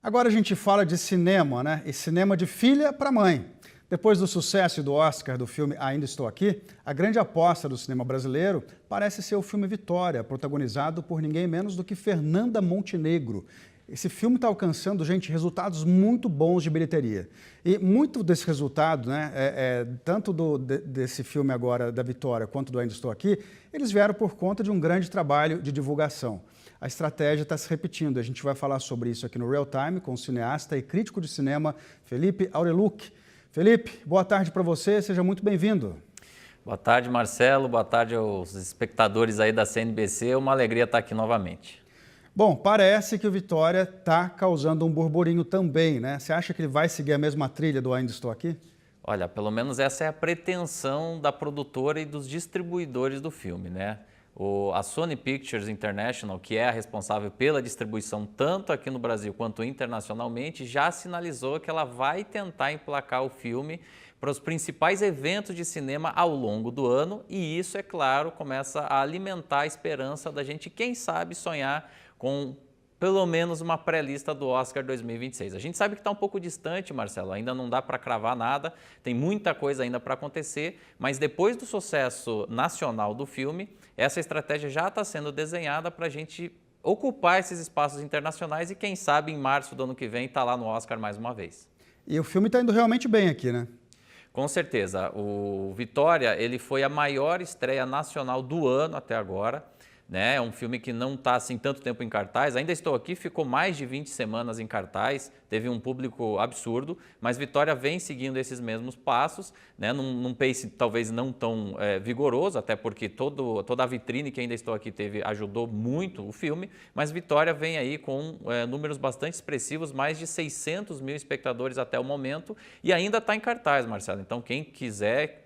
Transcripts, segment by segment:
Agora a gente fala de cinema, né? E cinema de filha para mãe. Depois do sucesso do Oscar do filme Ainda Estou Aqui, a grande aposta do cinema brasileiro parece ser o filme Vitória, protagonizado por ninguém menos do que Fernanda Montenegro. Esse filme está alcançando, gente, resultados muito bons de bilheteria. E muito desse resultado, né, tanto desse filme agora da Vitória quanto do Ainda Estou Aqui, eles vieram por conta de um grande trabalho de divulgação. A estratégia está se repetindo. A gente vai falar sobre isso aqui no Real Time com o cineasta e crítico de cinema Felipe Aureluch. Felipe, boa tarde para você, seja muito bem-vindo. Boa tarde, Marcelo, boa tarde aos espectadores aí da CNBC, uma alegria estar aqui novamente. Bom, parece que o Vitória está causando um burburinho também, né? Você acha que ele vai seguir a mesma trilha do Ainda Estou Aqui? Olha, pelo menos essa é a pretensão da produtora e dos distribuidores do filme, né? A Sony Pictures International, que é a responsável pela distribuição tanto aqui no Brasil quanto internacionalmente, já sinalizou que ela vai tentar emplacar o filme para os principais eventos de cinema ao longo do ano e isso, é claro, começa a alimentar a esperança da gente, quem sabe, sonhar com pelo menos uma pré-lista do Oscar 2026. A gente sabe que está um pouco distante, Marcelo, ainda não dá para cravar nada, tem muita coisa ainda para acontecer, mas depois do sucesso nacional do filme, essa estratégia já está sendo desenhada para a gente ocupar esses espaços internacionais e quem sabe em março do ano que vem está lá no Oscar mais uma vez. E o filme está indo realmente bem aqui, né? Com certeza. O Vitória, ele foi a maior estreia nacional do ano até agora. Né? É um filme que não está assim tanto tempo em cartaz. Ainda Estou Aqui ficou mais de 20 semanas em cartaz, teve um público absurdo, mas Vitória vem seguindo esses mesmos passos, né? Num pace talvez não tão vigoroso, até porque toda a vitrine que Ainda Estou Aqui teve ajudou muito o filme, mas Vitória vem aí com números bastante expressivos, mais de 600 mil espectadores até o momento e ainda está em cartaz, Marcelo. Então quem quiser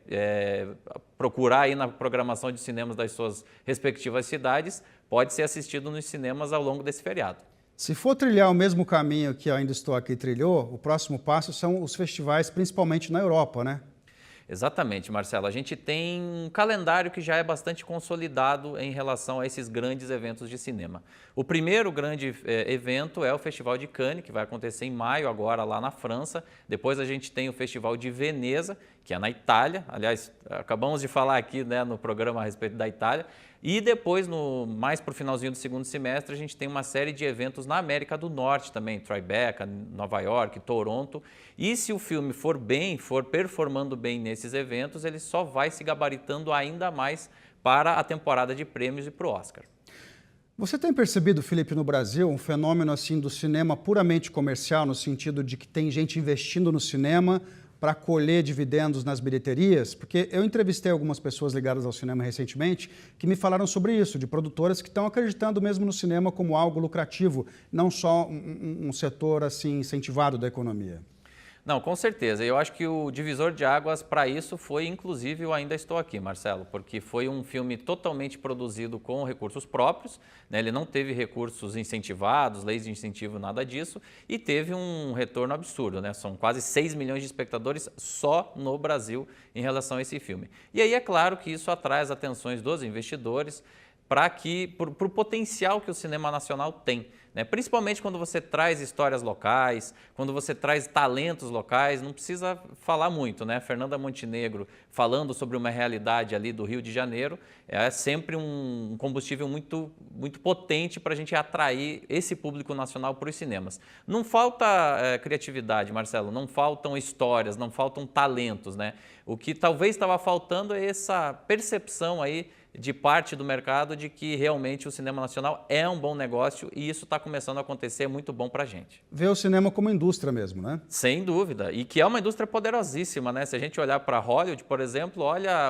procurar aí na programação de cinemas das suas respectivas cidades, pode ser assistido nos cinemas ao longo desse feriado. Se for trilhar o mesmo caminho que Ainda Estou Aqui trilhou, o próximo passo são os festivais, principalmente na Europa, né? Exatamente, Marcelo. A gente tem um calendário que já é bastante consolidado em relação a esses grandes eventos de cinema. O primeiro grande evento é o Festival de Cannes, que vai acontecer em maio agora lá na França. Depois a gente tem o Festival de Veneza, que é na Itália. Aliás, acabamos de falar aqui, né, no programa a respeito da Itália. E depois, mais para o finalzinho do segundo semestre, a gente tem uma série de eventos na América do Norte também, Tribeca, Nova York, Toronto. E se o filme for performando bem nesses eventos, ele só vai se gabaritando ainda mais para a temporada de prêmios e para o Oscar. Você tem percebido, Felipe, no Brasil, um fenômeno assim do cinema puramente comercial, no sentido de que tem gente investindo no cinema para colher dividendos nas bilheterias? Porque eu entrevistei algumas pessoas ligadas ao cinema recentemente que me falaram sobre isso, de produtoras que estão acreditando mesmo no cinema como algo lucrativo, não só um setor assim incentivado da economia. Não, com certeza. Eu acho que o divisor de águas para isso foi, inclusive, o Ainda Estou Aqui, Marcelo, porque foi um filme totalmente produzido com recursos próprios, né? Ele não teve recursos incentivados, leis de incentivo, nada disso, e teve um retorno absurdo, né? São quase 6 milhões de espectadores só no Brasil em relação a esse filme. E aí é claro que isso atrai as atenções dos investidores para o potencial que o cinema nacional tem. Né? Principalmente quando você traz histórias locais, quando você traz talentos locais, não precisa falar muito, né? Fernanda Montenegro falando sobre uma realidade ali do Rio de Janeiro é sempre um combustível muito, muito potente para a gente atrair esse público nacional para os cinemas. Não falta criatividade, Marcelo, não faltam histórias, não faltam talentos, né? O que talvez estava faltando é essa percepção aí de parte do mercado de que realmente o cinema nacional é um bom negócio e isso está começando a acontecer, muito bom para a gente. Ver o cinema como indústria mesmo, né? Sem dúvida, e que é uma indústria poderosíssima, né? Se a gente olhar para Hollywood, por exemplo, olha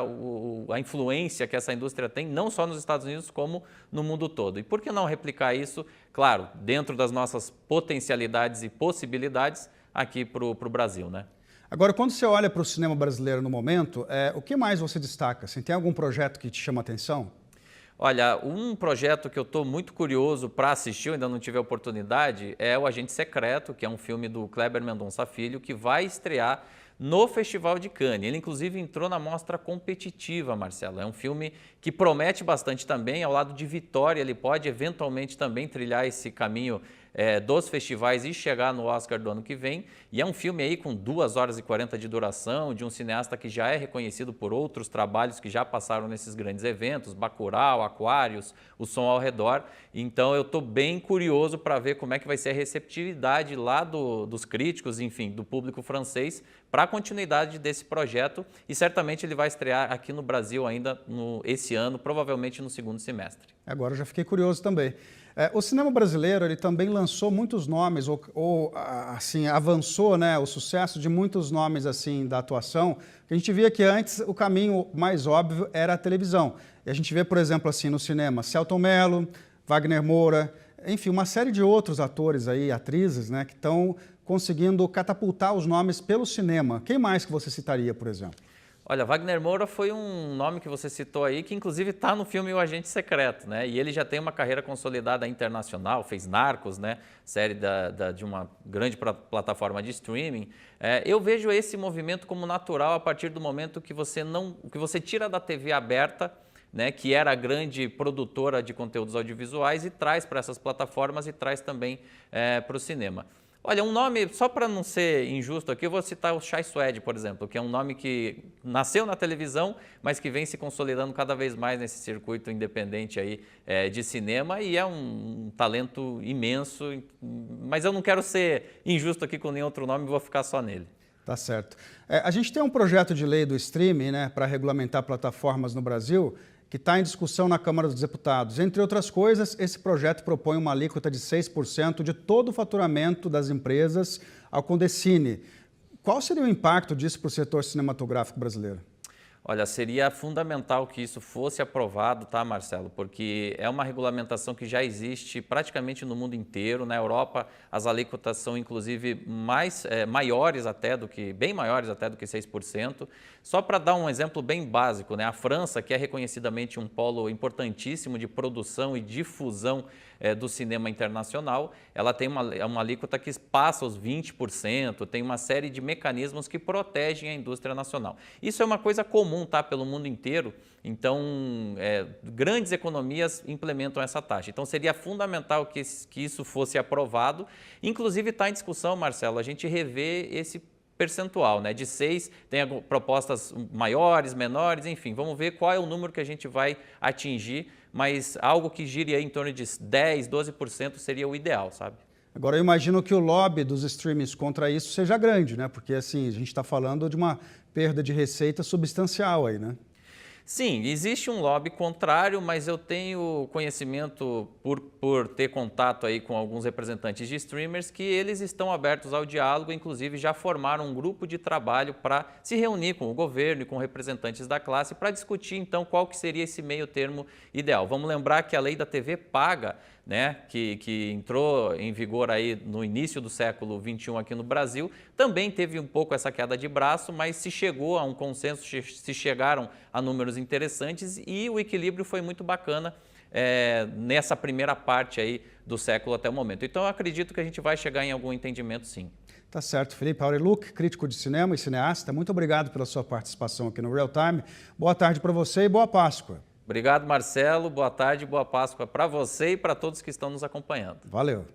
a influência que essa indústria tem, não só nos Estados Unidos, como no mundo todo. E por que não replicar isso, claro, dentro das nossas potencialidades e possibilidades aqui para o Brasil, né? Agora, quando você olha para o cinema brasileiro no momento, o que mais você destaca? Assim, tem algum projeto que te chama a atenção? Olha, um projeto que eu estou muito curioso para assistir, eu ainda não tive a oportunidade, é o Agente Secreto, que é um filme do Kleber Mendonça Filho, que vai estrear no Festival de Cannes. Ele, inclusive, entrou na mostra competitiva, Marcelo. É um filme que promete bastante também. Ao lado de Vitória, ele pode eventualmente também trilhar esse caminho dos festivais e chegar no Oscar do ano que vem. E é um filme aí com 2 horas e 40 de duração, de um cineasta que já é reconhecido por outros trabalhos que já passaram nesses grandes eventos, Bacurau, Aquários, O Som ao Redor. Então eu estou bem curioso para ver como é que vai ser a receptividade lá dos críticos, enfim, do público francês, para a continuidade desse projeto, e certamente ele vai estrear aqui no Brasil ainda esse ano, provavelmente no segundo semestre. Agora eu já fiquei curioso também. O cinema brasileiro ele também lançou muitos nomes, assim, avançou, né, o sucesso de muitos nomes assim, da atuação. A gente via que antes o caminho mais óbvio era a televisão. E a gente vê, por exemplo, assim, no cinema, Selton Mello, Wagner Moura, enfim, uma série de outros atores aí, atrizes, né, que estão conseguindo catapultar os nomes pelo cinema. Quem mais que você citaria, por exemplo? Olha, Wagner Moura foi um nome que você citou aí, que inclusive está no filme O Agente Secreto, né? E ele já tem uma carreira consolidada internacional, fez Narcos, né? Série de uma grande plataforma de streaming. Eu vejo esse movimento como natural a partir do momento que você tira da TV aberta, né, que era a grande produtora de conteúdos audiovisuais, e traz para essas plataformas e traz também para o cinema. Olha, um nome, só para não ser injusto aqui, eu vou citar o Chai Suede, por exemplo, que é um nome que nasceu na televisão, mas que vem se consolidando cada vez mais nesse circuito independente aí, de cinema, e é um talento imenso, mas eu não quero ser injusto aqui com nenhum outro nome, vou ficar só nele. Tá certo. A gente tem um projeto de lei do streaming, né, para regulamentar plataformas no Brasil, que está em discussão na Câmara dos Deputados. Entre outras coisas, esse projeto propõe uma alíquota de 6% de todo o faturamento das empresas ao Condecine. Qual seria o impacto disso para o setor cinematográfico brasileiro? Olha, seria fundamental que isso fosse aprovado, tá, Marcelo? Porque é uma regulamentação que já existe praticamente no mundo inteiro. Na Europa, as alíquotas são, inclusive, bem maiores até do que 6%. Só para dar um exemplo bem básico, né? A França, que é reconhecidamente um polo importantíssimo de produção e difusão do cinema internacional, ela tem uma alíquota que passa os 20%, tem uma série de mecanismos que protegem a indústria nacional. Isso é uma coisa comum, tá, pelo mundo inteiro, então grandes economias implementam essa taxa. Então seria fundamental que isso fosse aprovado, inclusive está em discussão, Marcelo, a gente rever esse percentual, né? De 6, tem propostas maiores, menores, enfim, vamos ver qual é o número que a gente vai atingir, mas algo que gire aí em torno de 10, 12% seria o ideal, sabe? Agora, eu imagino que o lobby dos streamings contra isso seja grande, né? Porque, assim, a gente está falando de uma perda de receita substancial aí, né? Sim, existe um lobby contrário, mas eu tenho conhecimento por ter contato aí com alguns representantes de streamers que eles estão abertos ao diálogo, inclusive já formaram um grupo de trabalho para se reunir com o governo e com representantes da classe para discutir então qual que seria esse meio termo ideal. Vamos lembrar que a lei da TV paga, né, que entrou em vigor aí no início do século XXI aqui no Brasil, também teve um pouco essa queda de braço, mas se chegou a um consenso, se chegaram a números interessantes e o equilíbrio foi muito bacana nessa primeira parte aí do século até o momento. Então eu acredito que a gente vai chegar em algum entendimento, sim. Tá certo, Felipe Aureluk, crítico de cinema e cineasta, muito obrigado pela sua participação aqui no Real Time. Boa tarde para você e boa Páscoa. Obrigado, Marcelo. Boa tarde, boa Páscoa para você e para todos que estão nos acompanhando. Valeu.